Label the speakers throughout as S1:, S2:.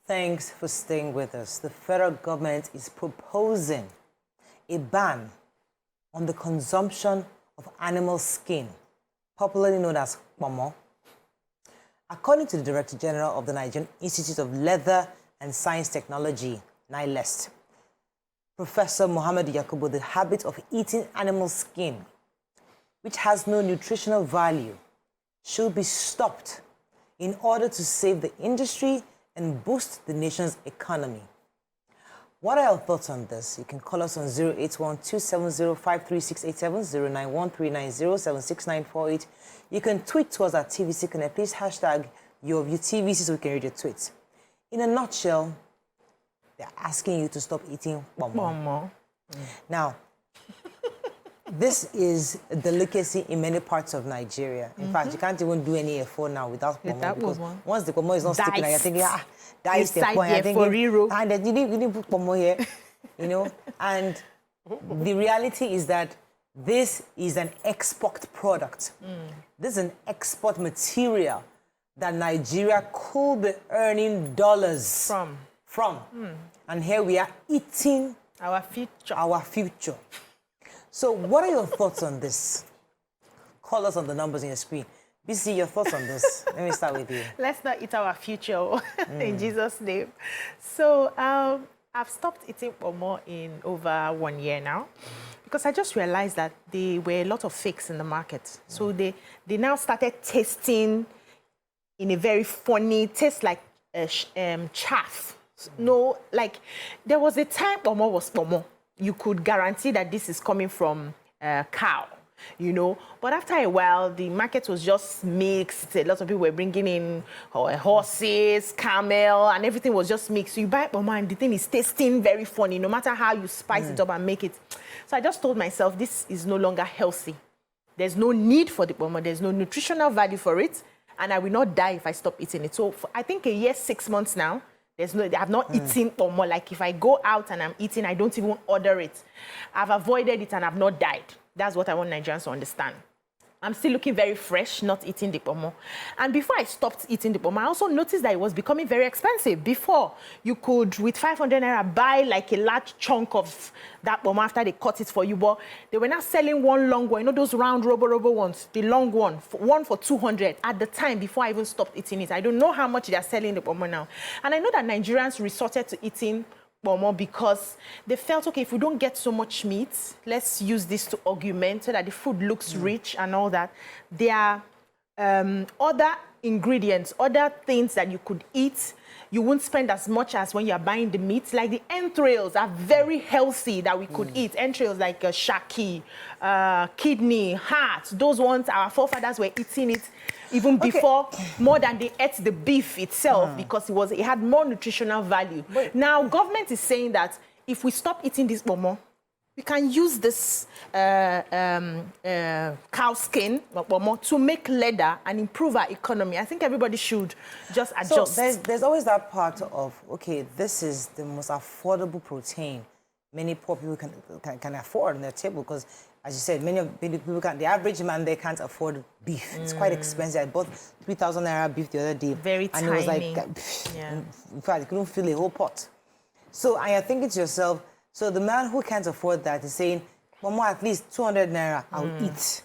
S1: Thanks for staying with us. The federal government is proposing a ban on the consumption of animal skin, popularly known as Kponmo. According to the Director General of the Nigerian Institute of Leather and Science Technology, NILEST, Professor Mohammed Yakubu, the habit of eating animal skin, which has no nutritional value, should be stopped in order to save the industry and boost the nation's economy. What are your thoughts on this? You can call us on 081-270-53687, 091-390-76948. You can tweet to us at TVC Connect. Please hashtag YourView TVC so we can read your tweets. In a nutshell, they're asking you to stop eating Ponmo. Now, this is a delicacy in many parts of Nigeria. In fact, you can't even do any effort now without Ponmo, because once the Ponmo is not sticking, you're thinking, dice the point. I think, and then you didn't put Ponmo here, you know. And the reality is that this is an export product. This is an export material that Nigeria could be earning dollars from. And here we are eating our future. So what are your thoughts on this? Call us on the numbers on your screen. BC, your thoughts on this? Let me start with you.
S2: Let's not eat our future in Jesus' name. So I've stopped eating Ponmo in over 1 year now, because I just realized that there were a lot of fakes in the market. So they now started tasting in a very funny, taste like chaff. No, like there was a time Ponmo was Ponmo. You could guarantee that this is coming from cow, you know. But after a while, the market was just mixed. A lot of people were bringing in horses, camel, and everything was just mixed. So you buy Ponmo and the thing is tasting very funny, no matter how you spice it up and make it. So I just told myself, this is no longer healthy. There's no need for the Ponmo. There's no nutritional value for it. And I will not die if I stop eating it. So for, I think a year, 6 months now, I've not eaten Ponmo. Like if I go out and I'm eating, I don't even order it. I've avoided it and I've not died. That's what I want Nigerians to understand. I'm still looking very fresh, not eating the Ponmo. And before I stopped eating the Ponmo, I also noticed that it was becoming very expensive. Before, you could, with 500 naira, buy like a large chunk of that Ponmo after they cut it for you. But they were not selling one long one, you know those round robo ones, the long one for 200 at the time before I even stopped eating it. I don't know how much they are selling the Ponmo now. And I know that Nigerians resorted to eating Ponmo because they felt, okay, if we don't get so much meat, let's use this to augment so that the food looks rich and all that. There are other ingredients, other things that you could eat. You won't spend as much as when you're buying the meat. Like the entrails are very healthy that we could eat. Entrails like shaki, kidney, heart. Those ones, our forefathers were eating it even before, more than they ate the beef itself, because it had more nutritional value. But now, government is saying that if we stop eating this Ponmo, we can use this cow skin Ponmo to make leather and improve our economy. I think everybody should just adjust.
S1: So there's always that part of, okay, this is the most affordable protein many poor people can afford on their table, because, as you said, many people can't. The average man there can't afford beef. It's quite expensive. I bought 3,000 naira beef the other day,
S2: very
S1: and
S2: tiny.
S1: it was like, in fact, you couldn't fill a whole pot. So, and you're thinking to yourself, so the man who can't afford that is saying, Ponmo, at least 200 naira, I'll eat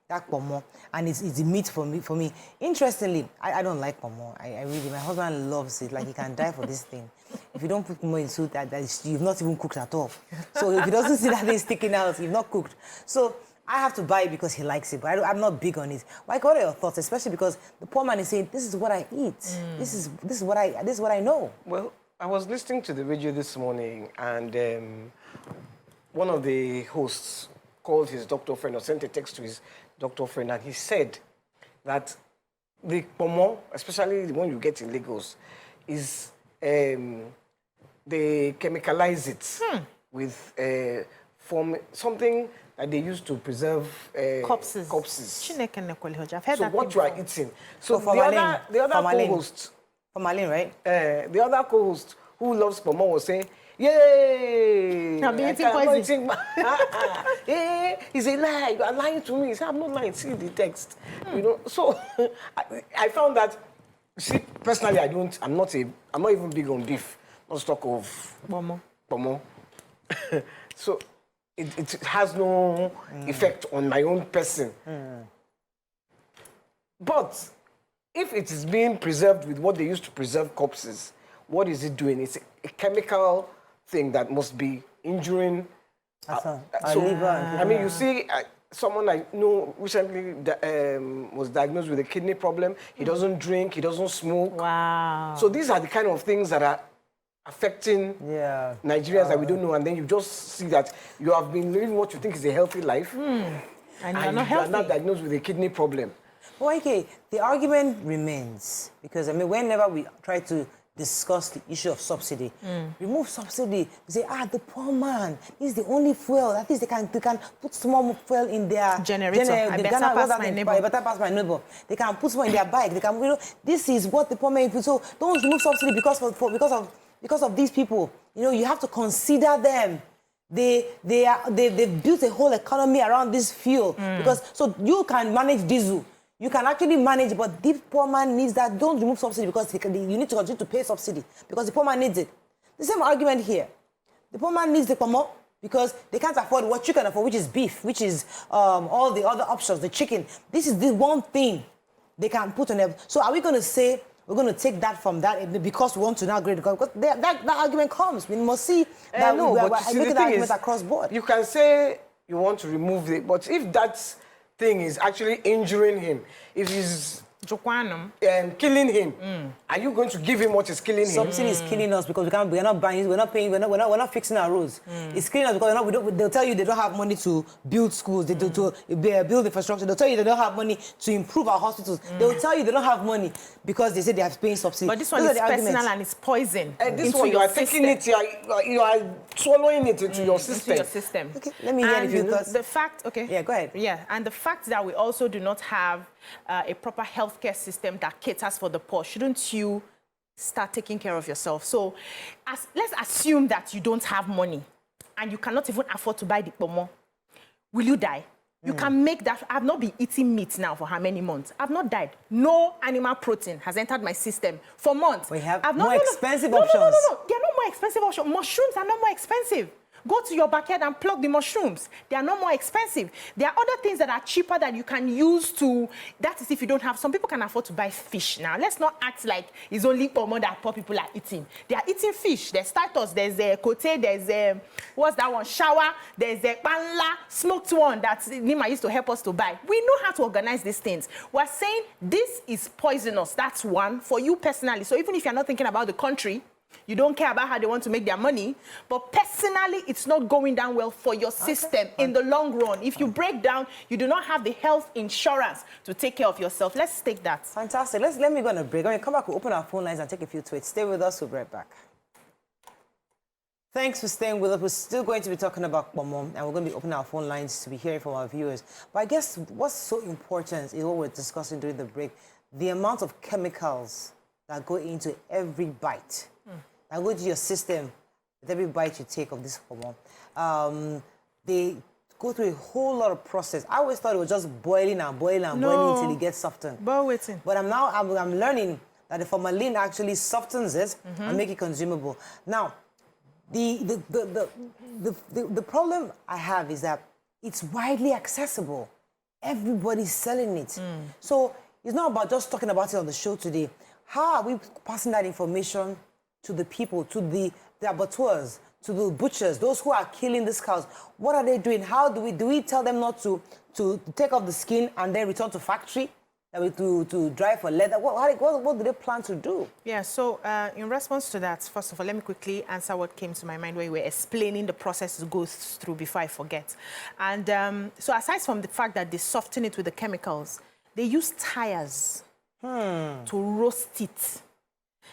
S1: that Ponmo, and it's the meat for me. Interestingly, I don't like Ponmo. I really, my husband loves it. Like, he can die for this thing. If you don't put Ponmo in soup, you've not even cooked at all. So if he doesn't see that thing sticking out, you've not cooked. So I have to buy it because he likes it, but I'm not big on it. Like, what are your thoughts, especially because the poor man is saying, this is what I eat. This is what I know.
S3: Well, I was listening to the radio this morning, and one of the hosts called his doctor friend or sent a text to his doctor friend, and he said that the Ponmo, especially the one you get in Lagos, is they chemicalize it with something that they use to preserve corpses. So what you are eating. So the other co-host,
S1: formalin, right?
S3: The other co-host who loves Ponmo was saying, yay!
S2: I'm eating poison.
S3: Hey, he's a lie. You are lying to me. He said, I'm not lying. See the text. You know. So I found that, see, personally, I'm not even big on beef. Not stock of Ponmo. So it has no effect on my own person. But if it is being preserved with what they used to preserve corpses, what is it doing? It's a chemical thing that must be injuring.
S1: Liver.
S3: I mean, you see, someone I know recently was diagnosed with a kidney problem. He doesn't drink, he doesn't smoke.
S2: Wow.
S3: So these are the kind of things that are affecting Nigerians that we don't know. And then you just see that you have been living what you think is a healthy life.
S2: And you're not
S3: you
S2: healthy.
S3: are now diagnosed with a kidney problem.
S1: Well, okay, the argument remains because, I mean, whenever we try to discuss the issue of subsidy, remove subsidy, we say, the poor man, this is the only fuel. At least they can put small fuel in their
S2: generator. I better pass my neighbor.
S1: I better pass my neighbor. They can put small in their bike. They can, this is what the poor man put. So don't remove subsidy because of these people. You have to consider them. They've built a whole economy around this fuel because so you can manage diesel. You can actually manage, but the poor man needs that. Don't remove subsidy because you need to continue to pay subsidy because the poor man needs it. The same argument here. The poor man needs the Kponmo because they can't afford what you can afford, which is beef, which is all the other options, the chicken. This is the one thing they can put on them. So are we going to say we're going to take that from that because we want to now grade? Because that argument comes. We must see that we're making the argument across board.
S3: You can say you want to remove it, but if that's thing is actually injuring him, if he's killing him, are you going to give him what is killing him?
S1: Subsidy is killing us because we're not buying, we're not paying, we're not fixing our roads. It's killing us because they'll tell you they don't have money to build schools, to build infrastructure. They'll tell you they don't have money to improve our hospitals. They'll tell you they don't have money because they say they have paying subsidy.
S2: But this one is personal and it's poison.
S3: This one, you are taking it, you are swallowing it into your system.
S2: Into your system.
S1: Okay, let me hear if you thoughts.
S2: The fact, okay.
S1: Yeah, go ahead.
S2: Yeah, and the fact that we also do not have a proper healthcare system that caters for the poor, shouldn't you start taking care of yourself? So let's assume that you don't have money and you cannot even afford to buy the Kponmo. Will you die? You can make that. I've not been eating meat now for how many months? I've not died. No animal protein has entered my system for months.
S1: We have more expensive options.
S2: No. They're not more expensive options. Mushrooms are not more expensive. Go to your backyard and pluck the mushrooms. They are not more expensive. There are other things that are cheaper that you can use to, that is if you don't have, some people can afford to buy fish now. Let's not act like it's only Kponmo that poor people are eating. They are eating fish. There's Titus, there's a Kote, there's a, what's that one? Shower, there's a Panla, smoked one that Nima used to help us to buy. We know how to organize these things. We're saying this is poisonous. That's one for you personally. So even if you're not thinking about the country, you don't care about how they want to make their money, but personally, it's not going down well for your system in the long run. If you break down, you do not have the health insurance to take care of yourself. Let's take that.
S1: Fantastic. Let me go on a break. When we come back, we'll open our phone lines and take a few tweets. Stay with us. We'll be right back. Thanks for staying with us. We're still going to be talking about Kponmo, and we're going to be opening our phone lines to be hearing from our viewers. But I guess what's so important is what we're discussing during the break, the amount of chemicals that go into every bite. I go to your system with every bite you take of this Kponmo. They go through a whole lot of process. I always thought it was just boiling boiling until it gets softened. But I'm learning that the formalin actually softens it and make it consumable. Now, the problem I have is that it's widely accessible. Everybody's selling it. So it's not about just talking about it on the show today. How are we passing that information to the people, to the abattoirs, to the butchers, those who are killing these cows? What are they doing? How do we tell them not to take off the skin and then return to factory, to dry for leather? What do they plan to do?
S2: Yeah, so in response to that, first of all, let me quickly answer what came to my mind when you were explaining the process it goes through before I forget. And so aside from the fact that they soften it with the chemicals, they use tires to roast it.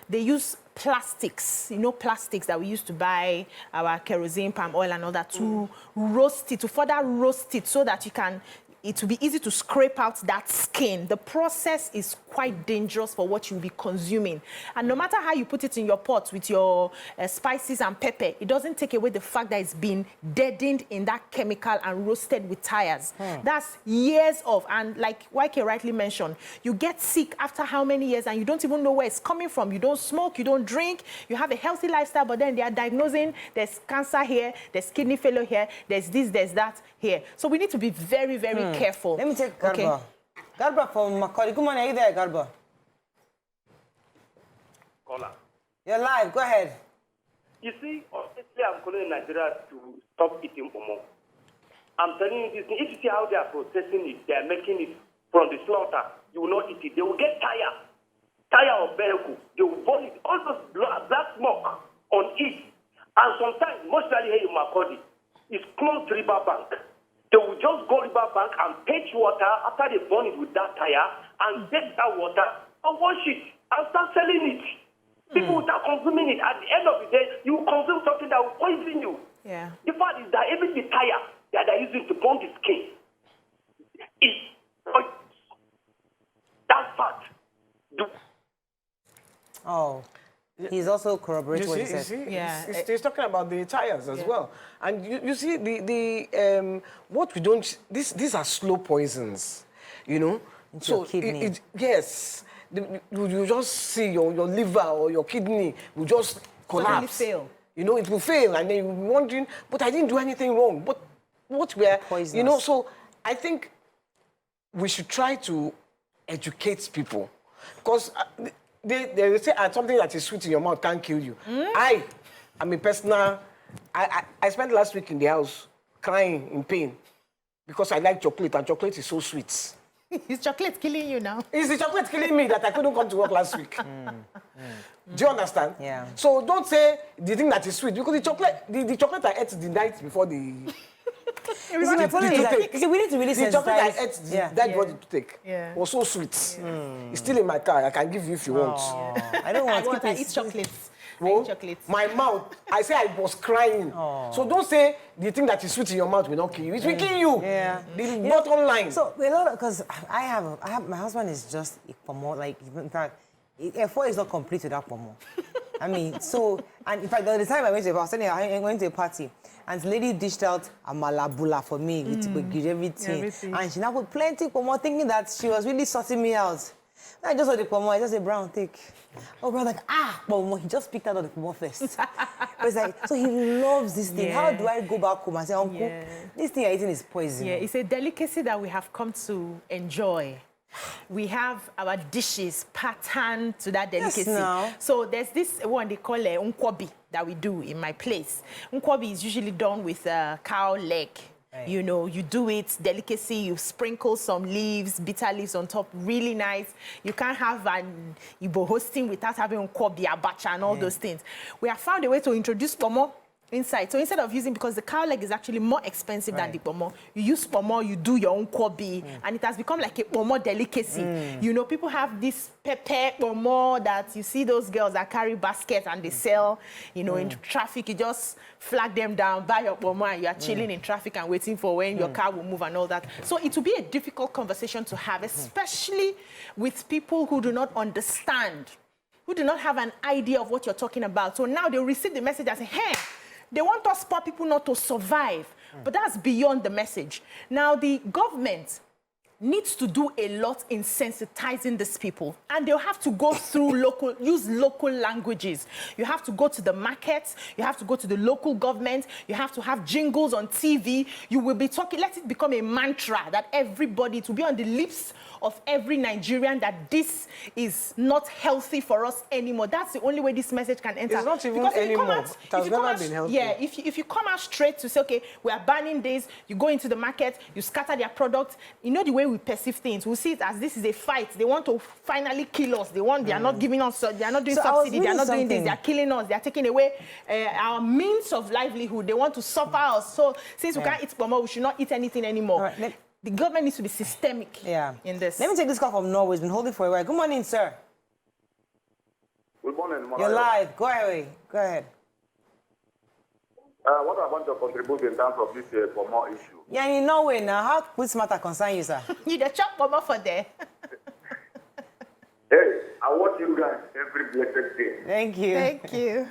S2: They use plastics, plastics that we used to buy, our kerosene, palm oil and all that, to roast it, to further roast it so that you can it will be easy to scrape out that skin. The process is quite dangerous for what you'll be consuming. And no matter how you put it in your pot with your spices and pepper, it doesn't take away the fact that it's been deadened in that chemical and roasted with tires. That's years of, and like YK rightly mentioned, you get sick after how many years and you don't even know where it's coming from. You don't smoke, you don't drink, you have a healthy lifestyle, but then they are diagnosing there's cancer here, there's kidney failure here, there's this, there's that here. So we need to be very, very careful.
S1: Let me take Garba. Okay. Garba from Macaulay. Good morning. Are you there, Garba?
S4: Caller.
S1: You're live. Go ahead.
S4: You see, honestly, I'm calling Nigeria to stop eating Ponmo. I'm telling you this. If you see how they are processing it, they are making it from the slaughter. You will not eat it. They will get tire of vehicle. They will burn it. All those black smoke on it. And sometimes, mostly here in Macaulay, it's close to river bank. They will just go river bank and fetch water after they burn it with that tire and take that water and wash it and start selling it. People will start consuming it. At the end of the day, you will consume something that will poison you.
S2: Yeah.
S4: The fact is that even the tire that they're using to burn the skin is that fact.
S1: Oh. He's also corroborating what he said.
S3: He's talking about the tires as well. And you see, what we don't, these are slow poisons, you know?
S1: Into your kidney.
S3: Yes. You just see your liver or your kidney will just collapse.
S2: Fail.
S3: You know, it will fail. And then you'll be wondering, but I didn't do anything wrong. But what we're, you know, so I think we should try to educate people. Because they say something that is sweet in your mouth can't kill you. I'm a personal... I spent last week in the house crying in pain because I like chocolate and chocolate is so sweet.
S2: Is chocolate killing you now?
S3: Is the chocolate killing me that I couldn't come to work last week? Do you understand?
S1: Yeah.
S3: So don't say the thing that is sweet because the chocolate I ate the night before the...
S1: We need to really
S3: the chocolate I ate that body to take was so sweet. It's still in my car. I can give you if you want.
S1: I don't want
S2: I eat chocolates.
S3: Well, my mouth, I say I was crying. So don't say the thing that is sweet in your mouth will not kill you. It will kill you.
S1: Yeah.
S3: The bottom line.
S1: So a lot of, because I have my husband is just Kponmo, like in fact, F4 is not complete without Kponmo. I mean, so, and in fact, the time I went to a party, and the lady dished out a malabula for me with everything. And she now put plenty Kponmo, thinking that she was really sorting me out. I just saw the Kponmo, I just said, brown, take. Oh, brother, like, Kponmo, he just picked out of the Kponmo first. It's like, so he loves this thing. How do I go back home and say, Uncle, this thing you're eating is poison?
S2: Yeah, it's a delicacy that we have come to enjoy. We have our dishes patterned to that delicacy.
S1: Yes, no.
S2: So there's this one they call nkwobi that we do in my place. Nkwobi is usually done with cow leg. Right. You know, you do it, delicacy, you sprinkle some leaves, bitter leaves on top, really nice. You can't have an Igbo hosting without having nkwobi, abacha, and all those things. We have found a way to introduce Kponmo inside. So instead of using, because the cow leg is actually more expensive than the Kponmo, you use Kponmo, you do your own nkwobi, and it has become like a Kponmo delicacy. You know, people have this pepper Kponmo that you see those girls that carry baskets and they sell, you know, in traffic. You just flag them down, buy your Kponmo, and you are chilling in traffic and waiting for when your car will move and all that. So it will be a difficult conversation to have, especially with people who do not understand, who do not have an idea of what you're talking about. So now they'll receive the message and say, hey, they want us poor people not to survive. But that's beyond the message. Now, the government needs to do a lot in sensitizing these people. And they'll have to go through use local languages. You have to go to the markets. You have to go to the local government. You have to have jingles on TV. You will be talking, let it become a mantra that everybody, to be on the lips of every Nigerian, that this is not healthy for us anymore. That's the only way this message can enter.
S3: It's not even anymore. It has never been healthy.
S2: Yeah, if you come out straight to say, okay, we are banning this, you go into the market, you scatter their products, you know the way we perceive things. We see it as this is a fight. They want to finally kill us. They are not giving us, they are not doing subsidy, they are not doing this, they are killing us, they are taking away our means of livelihood. They want to suffer us. So since we can't eat Kponmo, we should not eat anything anymore. The government needs to be systemic in this.
S1: Let me take this call from Norway. It's been holding for a while. Good morning, sir.
S5: Good morning,
S1: You're live. Go ahead. Go ahead.
S5: What I want to contribute in terms of this Kponmo issue.
S1: Yeah, in Norway now, how this matter concern you, sir?
S2: You the chop Kponmo for there.
S5: Hey, I watch you guys every blessed day.
S1: Thank you.
S2: Thank you.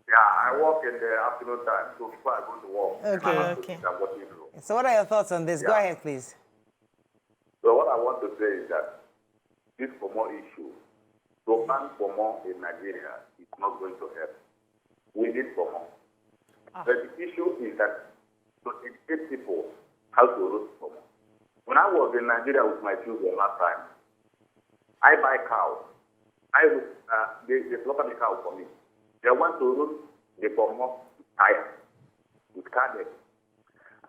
S5: Yeah, I work in the afternoon time, so before I go to work,
S2: Okay.
S5: I'm watching you.
S1: So what are your thoughts on this? Go ahead, please.
S5: So what I want to say is that this Kponmo issue, to ban Kponmo in Nigeria is not going to help. We need Kponmo. But the issue is that to educate people how to roast Kponmo. When I was in Nigeria with my children last time, I buy cow. They slaughter the cow for me. They want to roast the Kponmo with tire, with carnet.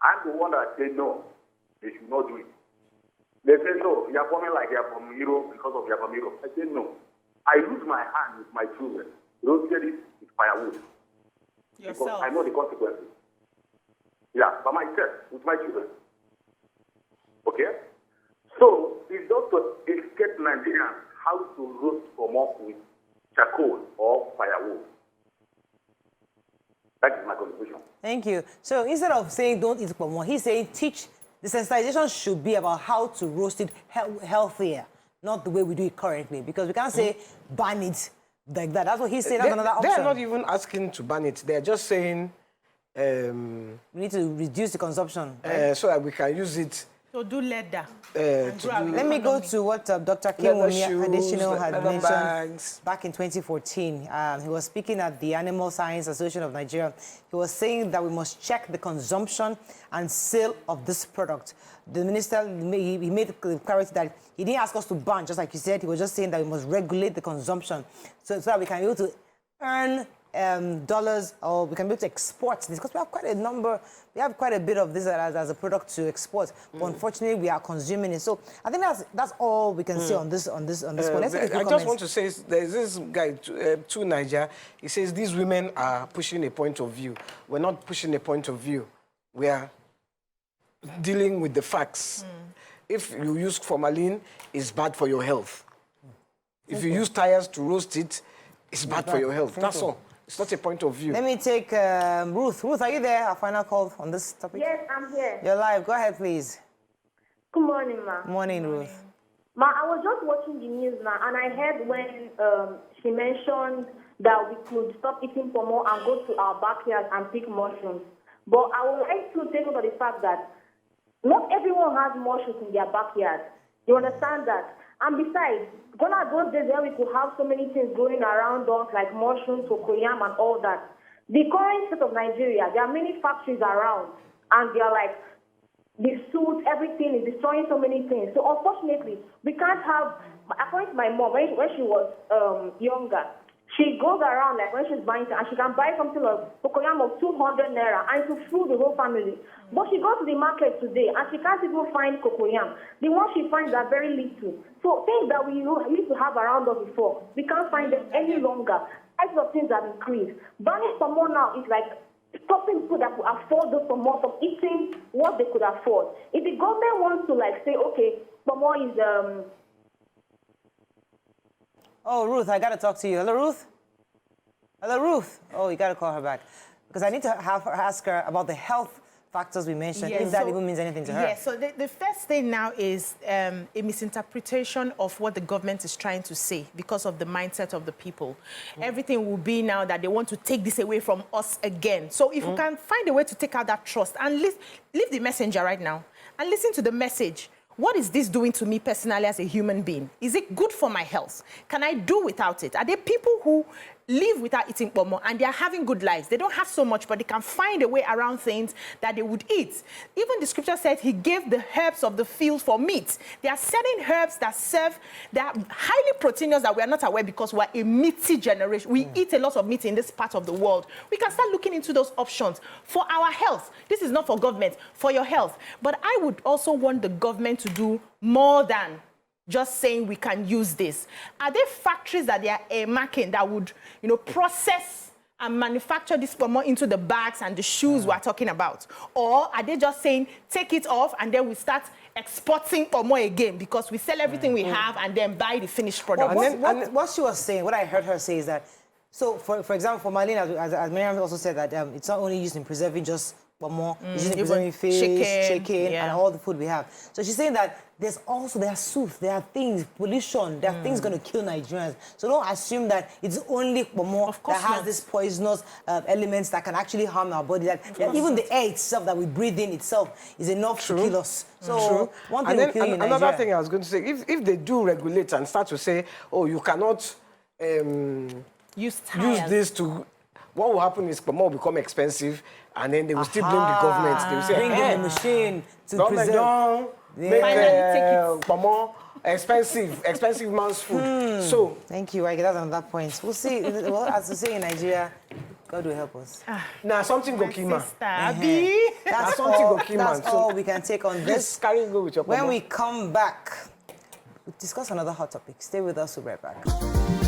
S5: I'm the one that say no, they should not do it. They say no, you are coming like you are from Europe because of you are from Europe. I say no. I use my hand with my children, roasted it with firewood.
S2: Yourself.
S5: Because I know the consequences. Yeah, by myself, with my children. Okay? So, it's just to educate Nigerians how to roast Kponmo with charcoal or firewood. That is my contribution.
S1: Thank you. So instead of saying don't eat Kponmo, he's saying teach, the sensitization should be about how to roast it healthier, not the way we do it currently. Because we can't say ban it like that. That's what he's saying. That's another option.
S3: They're not even asking to ban it. They're just saying
S1: we need to reduce the consumption. Right?
S3: so that we can use it.
S2: So do leather.
S1: Let me go to what Dr. Kponmo additional had mentioned
S3: bags.
S1: back in 2014. He was speaking at the Animal Science Association of Nigeria. He was saying that we must check the consumption and sale of this product. The minister, he made clarity that he didn't ask us to ban, just like you said. He was just saying that we must regulate the consumption so that we can be able to earn dollars, or we can be able to export this, because we have quite a bit of this as a product to export. But unfortunately, we are consuming it. So I think that's all we can say on this point. Let's take a few
S3: I
S1: comments.
S3: just want to say, there's this guy to Niger. He says these women are pushing a point of view. We're not pushing a point of view. We are dealing with the facts. If you use formalin, it's bad for your health. If you use tires to roast it, it's bad for your health. That's all. It's not a point of view.
S1: Let me take Ruth. Ruth, are you there? Our final call on this topic?
S6: Yes, I'm here.
S1: You're live. Go ahead, please.
S6: Good morning, ma.
S1: Morning, Ruth.
S6: Ma, I was just watching the news now, and I heard when she mentioned that we could stop eating Ponmo and go to our backyard and pick mushrooms. But I would like to take note of the fact that not everyone has mushrooms in their backyard. You understand that? And besides, gone are those days where we could have so many things going around us, like mushrooms, cocoyam, and all that. The current state of Nigeria, there are many factories around, and they are like, the suits, everything is destroying so many things. So unfortunately, we can't have, according to my mom, when she was younger, she goes around like when she's buying, and she can buy something of cocoyam of 200 naira and to food the whole family. But she goes to the market today and she can't even find cocoyam. The ones she finds are very little. So things that we used to have around us before, we can't find them any longer. Types of things have increased. Banning Ponmo now is like stopping people that could afford those Ponmo from eating what they could afford. If the government wants to like say, okay, Ponmo is
S1: Oh, Ruth, I got to talk to you. Hello, Ruth? Hello, Ruth? Oh, you got to call her back. Because I need to have her ask her about the health factors we mentioned, if that even means anything to her.
S2: Yes, so the first thing now is a misinterpretation of what the government is trying to say because of the mindset of the people. Everything will be now that they want to take this away from us again. So if we can find a way to take out that trust and leave the messenger right now and listen to the message. What is this doing to me personally as a human being? Is it good for my health? Can I do without it? Are there people who live without eating Ponmo and they are having good lives? They don't have so much, but they can find a way around things that they would eat. Even the scripture said he gave the herbs of the field for meat. There are certain herbs that serve, that are highly proteinous that we are not aware because we're a meaty generation. We eat a lot of meat in this part of the world. We can start looking into those options for our health. This is not for government, for your health. But I would also want the government to do more than just saying we can use this. Are there factories that they are marking that would, process and manufacture this Ponmo into the bags and the shoes we're talking about? Or are they just saying, take it off and then we start exporting Ponmo again because we sell everything we have and then buy the finished product?
S1: What she was saying, what I heard her say is that So, for example, for Marlene, as Miriam also said, that it's not only used in preserving just Kponmo, it's used in preserving fish, chicken, and all the food we have. So she's saying that there are sooth, there are things, pollution, there are things going to kill Nigerians. So don't assume that it's only Kponmo that has these poisonous elements that can actually harm our body. That even the air itself that we breathe in itself is enough to kill us. So one thing will kill you in Nigeria.
S3: Another thing I was going to say, if they do regulate and start to say, oh, you cannot use this to... What will happen is Kponmo will become expensive, and then they will still blame the government. They will say,
S1: bring in the machine to
S3: government
S1: preserve.
S3: don't make Kponmo expensive man's food. So
S1: thank you. I get that on that point. We'll see. Well, as we say in Nigeria, God will help us.
S3: Now something go kima.
S1: That's all we can take on this.
S3: Carry go with your
S1: When we come back, we'll discuss another hot topic. Stay with us. We'll be right back.